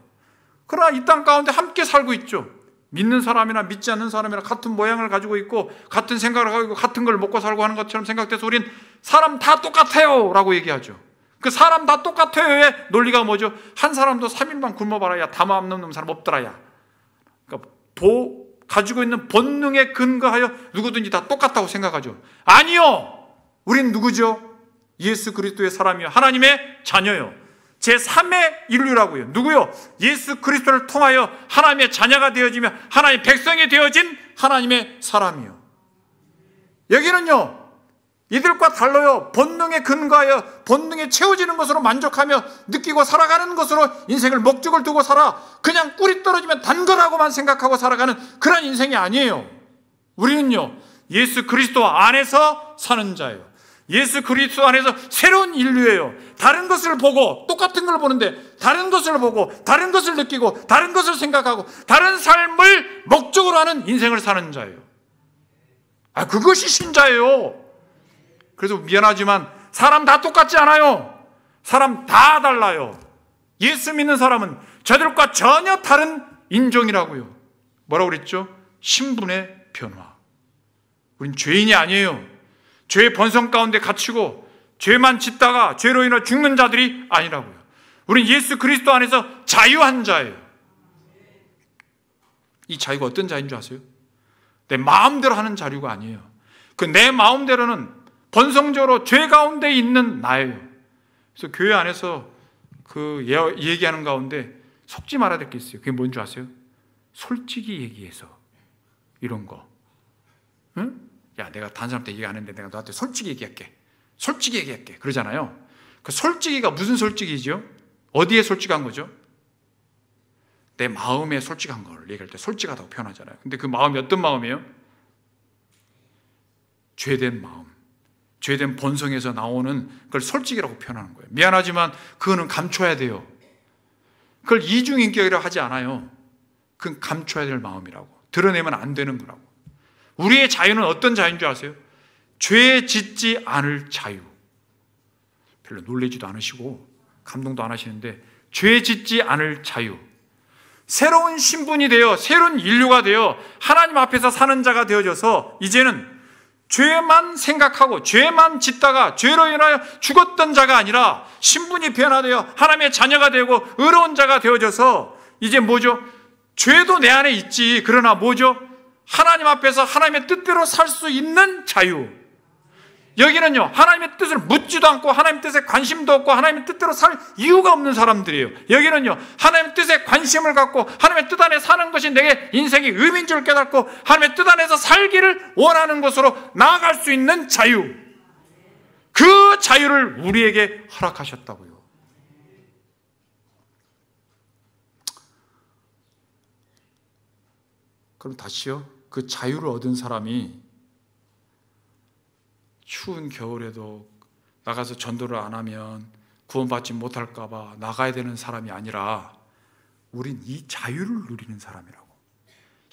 그러나 이 땅 가운데 함께 살고 있죠. 믿는 사람이나 믿지 않는 사람이나 같은 모양을 가지고 있고 같은 생각을 하고 있고 같은 걸 먹고 살고 하는 것처럼 생각돼서 우린 사람 다 똑같아요 라고 얘기하죠. 그 사람 다 똑같아요의 논리가 뭐죠? 한 사람도 3일만 굶어봐라. 야, 담아 안 넘는 사람 없더라. 야. 그러니까 가지고 있는 본능에 근거하여 누구든지 다 똑같다고 생각하죠. 아니요. 우린 누구죠? 예수 그리스도의 사람이요. 하나님의 자녀요. 제3의 인류라고요. 누구요? 예수 그리스도를 통하여 하나님의 자녀가 되어지며 하나님의 백성이 되어진 하나님의 사람이요. 여기는요, 이들과 달라요. 본능에 근거하여 본능에 채워지는 것으로 만족하며 느끼고 살아가는 것으로 인생을 목적을 두고 살아 그냥 꿀이 떨어지면 단 거라고만 생각하고 살아가는 그런 인생이 아니에요. 우리는요, 예수 그리스도 안에서 사는 자예요. 예수 그리스도 안에서 새로운 인류예요. 다른 것을 보고 똑같은 걸 보는데 다른 것을 보고 다른 것을 느끼고 다른 것을 생각하고 다른 삶을 목적으로 하는 인생을 사는 자예요. 그것이 신자예요. 그래서 미안하지만 사람 다 똑같지 않아요. 사람 다 달라요. 예수 믿는 사람은 저들과 전혀 다른 인종이라고요. 뭐라고 그랬죠? 신분의 변화. 우린 죄인이 아니에요. 죄의 번성 가운데 갇히고 죄만 짓다가 죄로 인해 죽는 자들이 아니라고요. 우린 예수 그리스도 안에서 자유한 자예요. 이 자유가 어떤 자유인 줄 아세요? 내 마음대로 하는 자유가 아니에요. 그 내 마음대로는 본성적으로 죄 가운데 있는 나예요. 그래서 교회 안에서 그 얘기하는 가운데 속지 말아야 될 게 있어요. 그게 뭔지 아세요? 솔직히 얘기해서 이런 거. 응? 야, 내가 다른 사람한테 얘기 안 했는데 내가 너한테 솔직히 얘기할게. 솔직히 얘기할게. 그러잖아요. 그 솔직히가 무슨 솔직이죠? 어디에 솔직한 거죠? 내 마음에 솔직한 걸 얘기할 때 솔직하다고 표현하잖아요. 근데 그 마음이 어떤 마음이에요? 죄된 마음, 죄된 본성에서 나오는 그걸 솔직이라고 표현하는 거예요. 미안하지만 그거는 감춰야 돼요. 그걸 이중인격이라고 하지 않아요. 그건 감춰야 될 마음이라고, 드러내면 안 되는 거라고. 우리의 자유는 어떤 자유인 줄 아세요? 죄 짓지 않을 자유. 별로 놀라지도 않으시고 감동도 안 하시는데, 죄 짓지 않을 자유, 새로운 신분이 되어 새로운 인류가 되어 하나님 앞에서 사는 자가 되어져서 이제는 죄만 생각하고 죄만 짓다가 죄로 인하여 죽었던 자가 아니라 신분이 변화되어 하나님의 자녀가 되고 의로운 자가 되어져서 이제 뭐죠? 죄도 내 안에 있지. 그러나 뭐죠? 하나님 앞에서 하나님의 뜻대로 살 수 있는 자유. 여기는요, 하나님의 뜻을 묻지도 않고 하나님의 뜻에 관심도 없고 하나님의 뜻대로 살 이유가 없는 사람들이에요. 여기는요, 하나님의 뜻에 관심을 갖고 하나님의 뜻 안에 사는 것이 내게 인생의 의미인 줄 깨닫고 하나님의 뜻 안에서 살기를 원하는 것으로 나아갈 수 있는 자유, 그 자유를 우리에게 허락하셨다고요. 그럼 다시요, 그 자유를 얻은 사람이 추운 겨울에도 나가서 전도를 안 하면 구원받지 못할까 봐 나가야 되는 사람이 아니라 우린 이 자유를 누리는 사람이라고.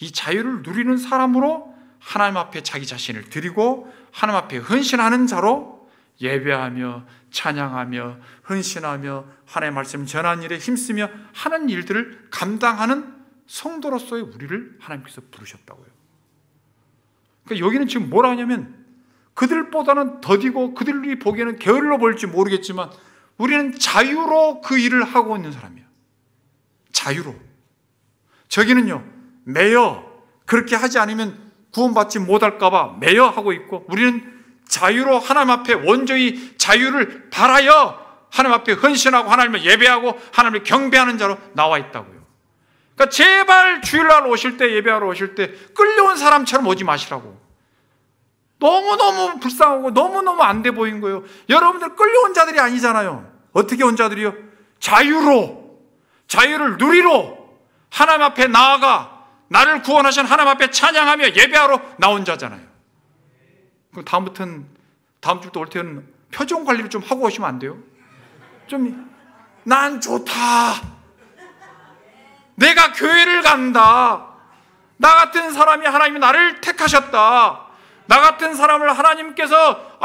이 자유를 누리는 사람으로 하나님 앞에 자기 자신을 드리고 하나님 앞에 헌신하는 자로 예배하며 찬양하며 헌신하며 하나님의 말씀을 전하는 일에 힘쓰며 하는 일들을 감당하는 성도로서의 우리를 하나님께서 부르셨다고요. 그러니까 여기는 지금 뭐라 하냐면, 그들보다는 더디고 그들이 보기에는 게을러 보일지 모르겠지만 우리는 자유로 그 일을 하고 있는 사람이에요. 자유로. 저기는요, 매여 그렇게 하지 않으면 구원받지 못할까 봐 매여 하고 있고, 우리는 자유로 하나님 앞에 원조의 자유를 바라여 하나님 앞에 헌신하고 하나님을 예배하고 하나님을 경배하는 자로 나와 있다고요. 그러니까 제발 주일날 오실 때, 예배하러 오실 때 끌려온 사람처럼 오지 마시라고. 너무너무 불쌍하고 너무너무 안 돼 보인 거예요. 여러분들 끌려온 자들이 아니잖아요. 어떻게 온 자들이요? 자유로, 자유를 누리러 하나님 앞에 나아가 나를 구원하신 하나님 앞에 찬양하며 예배하러 나온 자잖아요. 그럼 다음부터는, 다음 주부터 올 때는 표정 관리를 좀 하고 오시면 안 돼요? 좀, 난 좋다, 내가 교회를 간다, 나 같은 사람이 하나님이 나를 택하셨다, 나 같은 사람을 하나님께서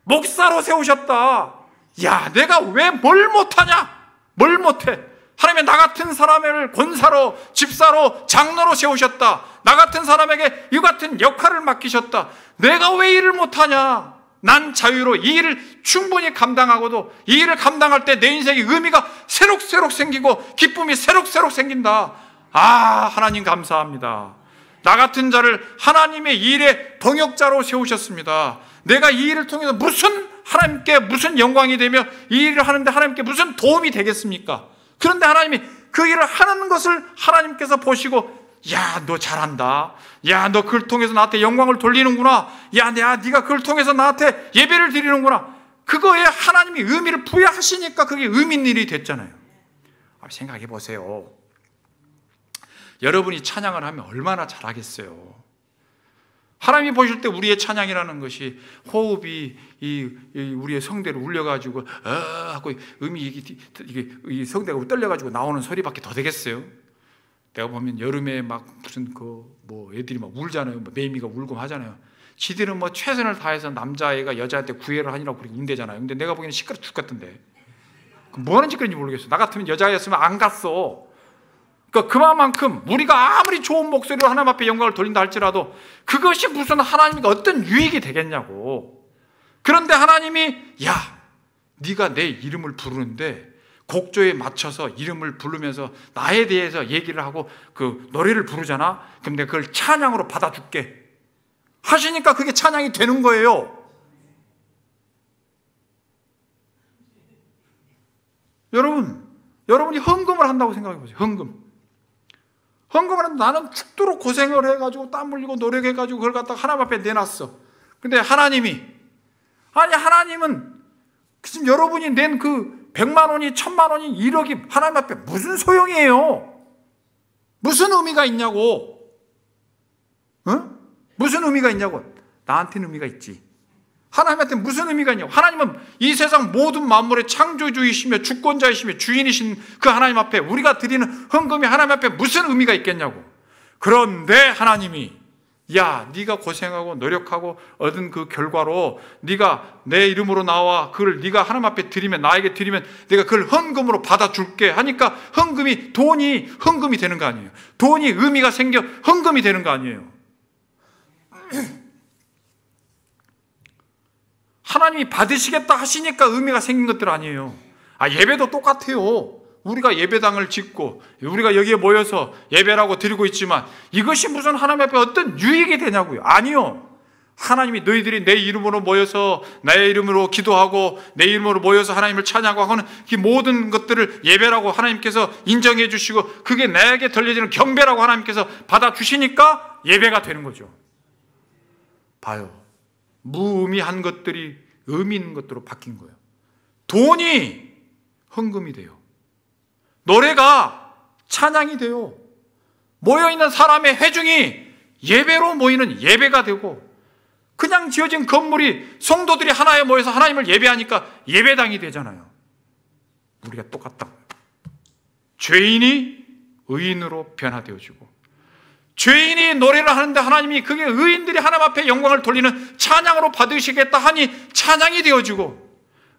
목사로 세우셨다. 야, 내가 왜 뭘 못하냐? 뭘 못해? 하나님이 나 같은 사람을 권사로, 집사로, 장로로 세우셨다. 나 같은 사람에게 이 같은 역할을 맡기셨다. 내가 왜 일을 못하냐? 난 자유로 이 일을 충분히 감당하고도 이 일을 감당할 때 내 인생의 의미가 새록새록 생기고 기쁨이 새록새록 생긴다. 아, 하나님 감사합니다. 나 같은 자를 하나님의 일의 동역자로 세우셨습니다. 내가 이 일을 통해서 하나님께 무슨 영광이 되며 이 일을 하는데 하나님께 무슨 도움이 되겠습니까? 그런데 하나님이 그 일을 하는 것을 하나님께서 보시고, 야, 너 잘한다. 야, 너 그걸 통해서 나한테 영광을 돌리는구나. 야, 네가 그걸 통해서 나한테 예배를 드리는구나. 그거에 하나님이 의미를 부여하시니까 그게 의미 있는 일이 됐잖아요. 생각해 보세요. 여러분이 찬양을 하면 얼마나 잘하겠어요. 하나님이 보실 때 우리의 찬양이라는 것이 호흡이 우리의 성대를 울려가지고 하고 이게 성대가 떨려가지고 나오는 소리밖에 더 되겠어요? 내가 보면 여름에 막 무슨 애들이 막 울잖아요. 매미가 울고 하잖아요. 지들은 최선을 다해서 남자애가 여자한테 구애를 하느라고 그렇게 운대잖아요. 근데 내가 보기에는 시끄러 죽겠던데. 뭐 하는 짓거리인지 모르겠어. 나 같으면 여자였으면 안 갔어. 그러니까 그만큼 우리가 아무리 좋은 목소리로 하나님 앞에 영광을 돌린다 할지라도 그것이 무슨 하나님께 어떤 유익이 되겠냐고. 그런데 하나님이, 야, 네가 내 이름을 부르는데 곡조에 맞춰서 이름을 부르면서 나에 대해서 얘기를 하고 그 노래를 부르잖아. 그럼 내가 그걸 찬양으로 받아줄게 하시니까 그게 찬양이 되는 거예요. 여러분이 헌금을 한다고 생각해 보세요. 헌금을 하는데 나는 죽도록 고생을 해가지고 땀 흘리고 노력해가지고 그걸 갖다가 하나님 앞에 내놨어. 근데 하나님은 지금 여러분이 낸 그 100만 원이 1000만 원이 1억이 하나님 앞에 무슨 소용이에요? 무슨 의미가 있냐고. 무슨 의미가 있냐고. 나한테는 의미가 있지. 하나님한테 무슨 의미가 있냐고. 하나님은 이 세상 모든 만물의 창조주이시며 주권자이시며 주인이신 그 하나님 앞에 우리가 드리는 헌금이 하나님 앞에 무슨 의미가 있겠냐고. 그런데 하나님이 야, 네가 고생하고 노력하고 얻은 그 결과로 네가 내 이름으로 나와 그걸 네가 하나님 앞에 드리면, 나에게 드리면 내가 그걸 헌금으로 받아줄게 하니까 돈이 헌금이 되는 거 아니에요. 돈이 의미가 생겨 헌금이 되는 거 아니에요. 하나님이 받으시겠다 하시니까 의미가 생긴 것들 아니에요. 예배도 똑같아요. 우리가 예배당을 짓고 우리가 여기에 모여서 예배라고 드리고 있지만 이것이 무슨 하나님 앞에 어떤 유익이 되냐고요. 아니요. 하나님이 너희들이 내 이름으로 모여서 나의 이름으로 기도하고 내 이름으로 모여서 하나님을 찬양하고 하는 이 모든 것들을 예배라고 하나님께서 인정해 주시고 그게 나에게 들려지는 경배라고 하나님께서 받아주시니까 예배가 되는 거죠. 봐요. 무의미한 것들이 의미 있는 것들로 바뀐 거예요. 돈이 헌금이 돼요. 노래가 찬양이 돼요. 모여있는 사람의 회중이 예배로 모이는 예배가 되고 그냥 지어진 건물이 성도들이 하나에 모여서 하나님을 예배하니까 예배당이 되잖아요. 우리가 똑같다고요. 죄인이 의인으로 변화되어지고 죄인이 노래를 하는데 하나님이 그게 의인들이 하나님 앞에 영광을 돌리는 찬양으로 받으시겠다 하니 찬양이 되어지고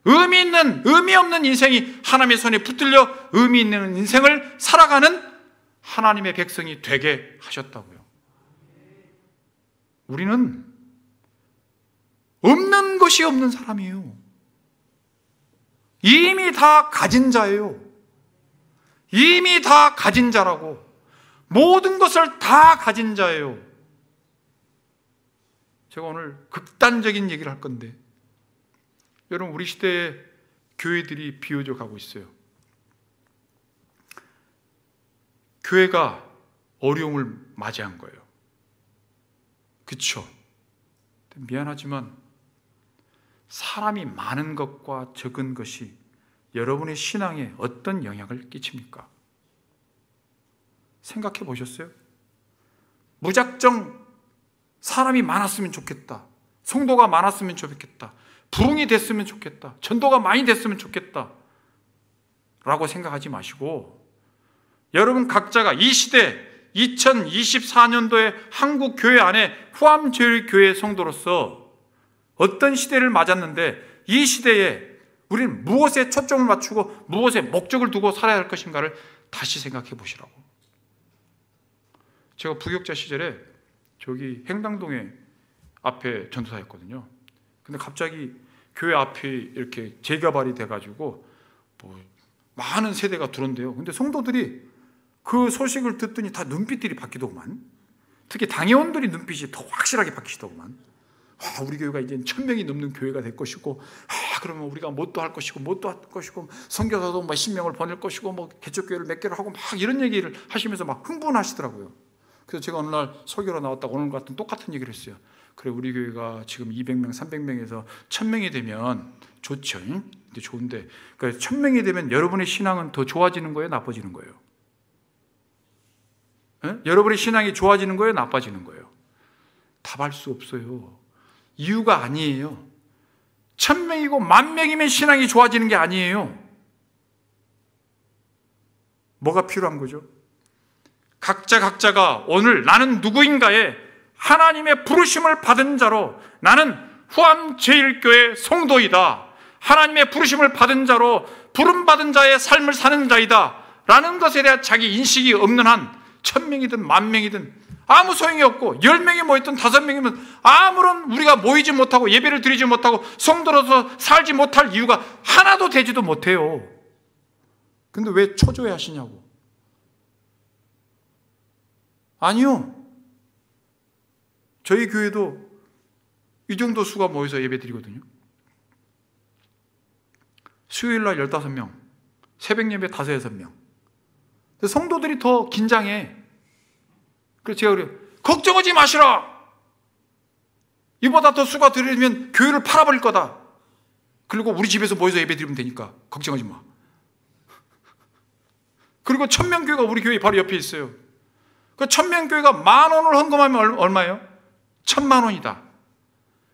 의미 없는 인생이 하나님의 손에 붙들려 의미 있는 인생을 살아가는 하나님의 백성이 되게 하셨다고요. 우리는 없는 것이 없는 사람이에요. 이미 다 가진 자예요. 이미 다 가진 자라고. 모든 것을 다 가진 자예요. 제가 오늘 극단적인 얘기를 할 건데 여러분, 우리 시대에 교회들이 비어져가고 있어요. 교회가 어려움을 맞이한 거예요. 그렇죠? 미안하지만 사람이 많은 것과 적은 것이 여러분의 신앙에 어떤 영향을 끼칩니까? 생각해 보셨어요? 무작정 사람이 많았으면 좋겠다. 성도가 많았으면 좋겠다. 부흥이 됐으면 좋겠다. 전도가 많이 됐으면 좋겠다. 라고 생각하지 마시고 여러분 각자가 이 시대 2024년도에 한국 교회 안에 후암제일교회 성도로서 어떤 시대를 맞았는데 이 시대에 우리는 무엇에 초점을 맞추고 무엇에 목적을 두고 살아야 할 것인가를 다시 생각해 보시라고. 제가 부교육자 시절에 저기 행당동에 앞에 전도사였거든요. 근데 갑자기 교회 앞이 이렇게 재개발이 돼가지고 많은 세대가 들어온대요. 근데 성도들이 그 소식을 듣더니 다 눈빛들이 바뀌더구만. 특히 당회원들이 눈빛이 더 확실하게 바뀌시더구만. 우리 교회가 이제 1000명이 넘는 교회가 될 것이고, 그러면 우리가 뭣도 할 것이고, 선교사도 몇십 명을 보낼 것이고, 개척교회를 몇 개를 하고 막 이런 얘기를 하시면서 막 흥분하시더라고요. 그래서 제가 어느 날 설교로 나왔다가 오늘 같은 똑같은 얘기를 했어요. 그래, 우리 교회가 지금 200명, 300명에서 1000명이 되면 좋죠. 근데 좋은데, 그러니까 1000명이 되면 여러분의 신앙은 더 좋아지는 거예요? 나빠지는 거예요? 여러분의 신앙이 좋아지는 거예요? 나빠지는 거예요? 답할 수 없어요. 이유가 아니에요. 1000명이고 10,000명이면 신앙이 좋아지는 게 아니에요. 뭐가 필요한 거죠? 각자가 오늘 나는 누구인가에 하나님의 부르심을 받은 자로, 나는 후암제일교회 성도이다, 하나님의 부르심을 받은 자로 부름받은 자의 삶을 사는 자이다 라는 것에 대한 자기 인식이 없는 한 1000명이든 10,000명이든 아무 소용이 없고, 10명이 모였든 5명이면 아무런 우리가 모이지 못하고 예배를 드리지 못하고 성도로서 살지 못할 이유가 하나도 되지도 못해요. 근데 왜 초조해 하시냐고. 아니요. 저희 교회도 이 정도 수가 모여서 예배 드리거든요. 수요일 날 15명, 새벽 예배 5, 6명. 성도들이 더 긴장해. 그래서 제가 그래요. 걱정하지 마시라. 이보다 더 수가 들으면 교회를 팔아버릴 거다. 그리고 우리 집에서 모여서 예배 드리면 되니까 걱정하지 마. 그리고 천명교회가 우리 교회 바로 옆에 있어요. 그 천명교회가 10,000원을 헌금하면 얼마예요? 1,000,000원이다.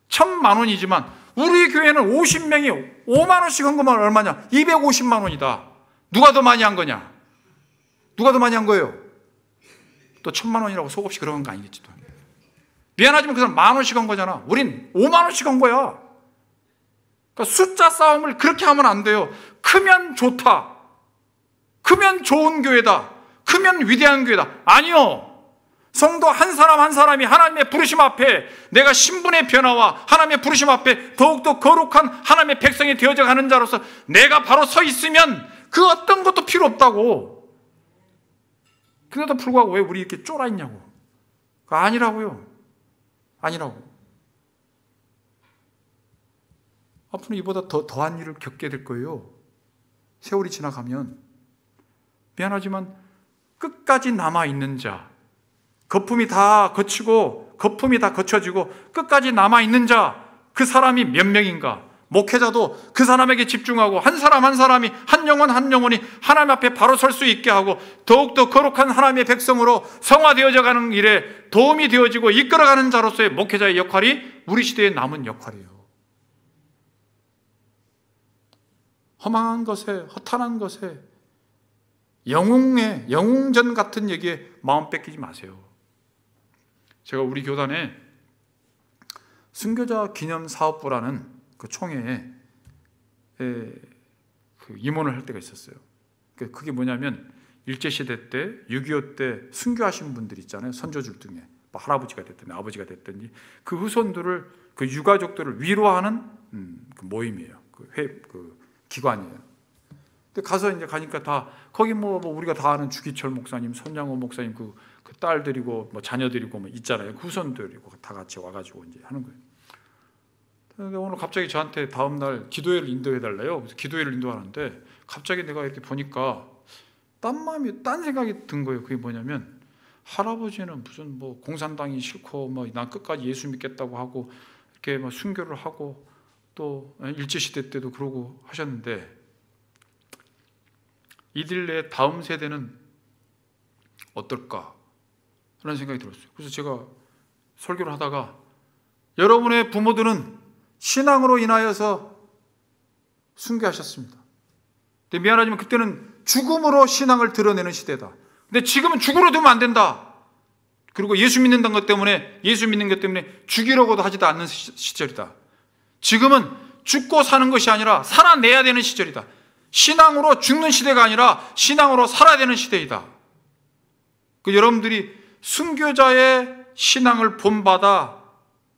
1,000,000원이지만 우리 교회는 50명이 50,000원씩 헌금하면 얼마냐? 250만 원이다. 누가 더 많이 한 거냐? 누가 더 많이 한 거예요? 또 1,000,000원이라고 속없이 그런 거 아니겠지. 또. 미안하지만 그 사람 10,000원씩 한 거잖아. 우린 50,000원씩 한 거야. 그러니까 숫자 싸움을 그렇게 하면 안 돼요. 크면 좋다. 크면 좋은 교회다. 크면 위대한 교회다. 아니요. 성도 한 사람 한 사람이 하나님의 부르심 앞에 내가 신분의 변화와 하나님의 부르심 앞에 더욱더 거룩한 하나님의 백성이 되어져 가는 자로서 내가 바로 서 있으면 그 어떤 것도 필요 없다고. 그래도 불구하고 왜 우리 이렇게 쫄아 있냐고. 아니라고요. 아니라고. 앞으로 이보다 더한 일을 겪게 될 거예요. 세월이 지나가면. 미안하지만 끝까지 남아있는 자, 거품이 다 거치고 거품이 다 거쳐지고 끝까지 남아있는 자, 그 사람이 몇 명인가? 목회자도 그 사람에게 집중하고 한 사람 한 사람이 한 영혼 한 영혼이 하나님 앞에 바로 설 수 있게 하고 더욱더 거룩한 하나님의 백성으로 성화되어져 가는 일에 도움이 되어지고 이끌어가는 자로서의 목회자의 역할이 우리 시대에 남은 역할이에요. 허망한 것에, 허탄한 것에, 영웅전 같은 얘기에 마음 뺏기지 마세요. 제가 우리 교단에 순교자 기념 사업부라는 그 총회에 그 임원을 할 때가 있었어요. 그게 뭐냐면 일제시대 때 6.25 때 순교하신 분들 있잖아요. 선조들 중에 뭐 할아버지가 됐든지 아버지가 됐든지 그 후손들을, 그 유가족들을 위로하는 그 모임이에요. 그 기관이에요. 근데 가서 이제 가니까 다 거기 뭐 우리가 다 아는 주기철 목사님, 손양호 목사님 그 딸들이고 뭐 자녀들이고 뭐 있잖아요. 그 후손들이고 다 같이 와가지고 이제 하는 거예요. 근데 오늘 갑자기 저한테 다음 날 기도회를 인도해 달래요. 그래서 기도회를 인도하는데 갑자기 내가 이렇게 보니까 딴 생각이 든 거예요. 그게 뭐냐면 할아버지는 무슨 뭐 공산당이 싫고 뭐 난 끝까지 예수 믿겠다고 하고 이렇게 뭐 순교를 하고 또 일제시대 때도 그러고 하셨는데 이들의 다음 세대는 어떨까 하는 생각이 들었어요. 그래서 제가 설교를 하다가 여러분의 부모들은 신앙으로 인하여서 순교하셨습니다. 근데 미안하지만 그때는 죽음으로 신앙을 드러내는 시대다. 근데 지금은 죽으러 두면 안 된다. 그리고 예수 믿는 것 때문에 죽이려고도 하지도 않는 시절이다. 지금은 죽고 사는 것이 아니라 살아내야 되는 시절이다. 신앙으로 죽는 시대가 아니라 신앙으로 살아야 되는 시대이다. 여러분들이 순교자의 신앙을 본받아,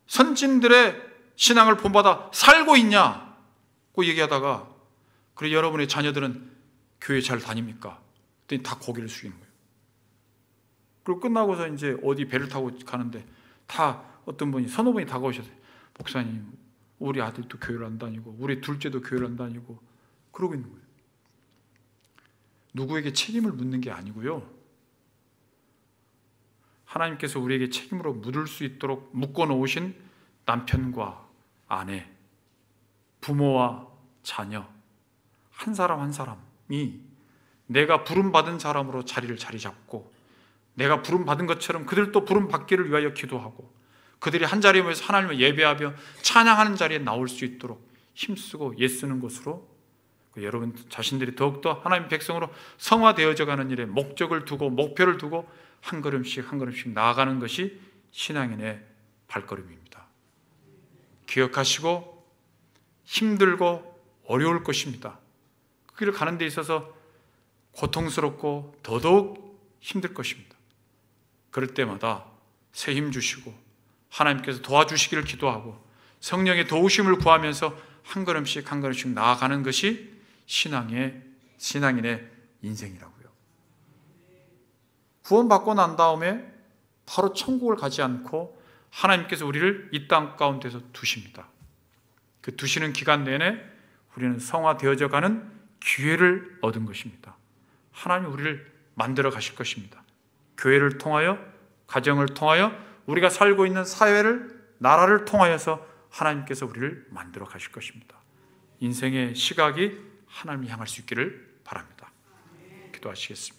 선진들의 신앙을 본받아 살고 있냐고 얘기하다가, 그래 여러분의 자녀들은 교회 잘 다닙니까? 그랬더니 다 고개를 숙이는 거예요. 그리고 끝나고서 이제 어디 배를 타고 가는데 다 어떤 분이, 서너 분이 다가오셔서 목사님, 우리 아들도 교회를 안 다니고 우리 둘째도 교회를 안 다니고 그러고 있는 거예요. 누구에게 책임을 묻는 게 아니고요. 하나님께서 우리에게 책임으로 묻을 수 있도록 묶어놓으신 남편과 아내, 부모와 자녀, 한 사람 한 사람이 내가 부름받은 사람으로 자리 잡고 내가 부름받은 것처럼 그들도 부름받기를 위하여 기도하고 그들이 한 자리에 모여서 하나님을 예배하며 찬양하는 자리에 나올 수 있도록 힘쓰고 애쓰는 것으로 여러분 자신들이 더욱더 하나님의 백성으로 성화되어져 가는 일에 목적을 두고 목표를 두고 한 걸음씩 한 걸음씩 나아가는 것이 신앙인의 발걸음입니다. 기억하시고 힘들고 어려울 것입니다. 그 길을 가는 데 있어서 고통스럽고 더더욱 힘들 것입니다. 그럴 때마다 새 힘 주시고 하나님께서 도와주시기를 기도하고 성령의 도우심을 구하면서 한 걸음씩 한 걸음씩 나아가는 것이 신앙인의 인생이라고요. 구원받고 난 다음에 바로 천국을 가지 않고 하나님께서 우리를 이 땅 가운데서 두십니다. 그 두시는 기간 내내 우리는 성화되어져 가는 기회를 얻은 것입니다. 하나님이 우리를 만들어 가실 것입니다. 교회를 통하여, 가정을 통하여, 우리가 살고 있는 사회를, 나라를 통하여서 하나님께서 우리를 만들어 가실 것입니다. 인생의 시각이 하나님을 향할 수 있기를 바랍니다. 기도하시겠습니다.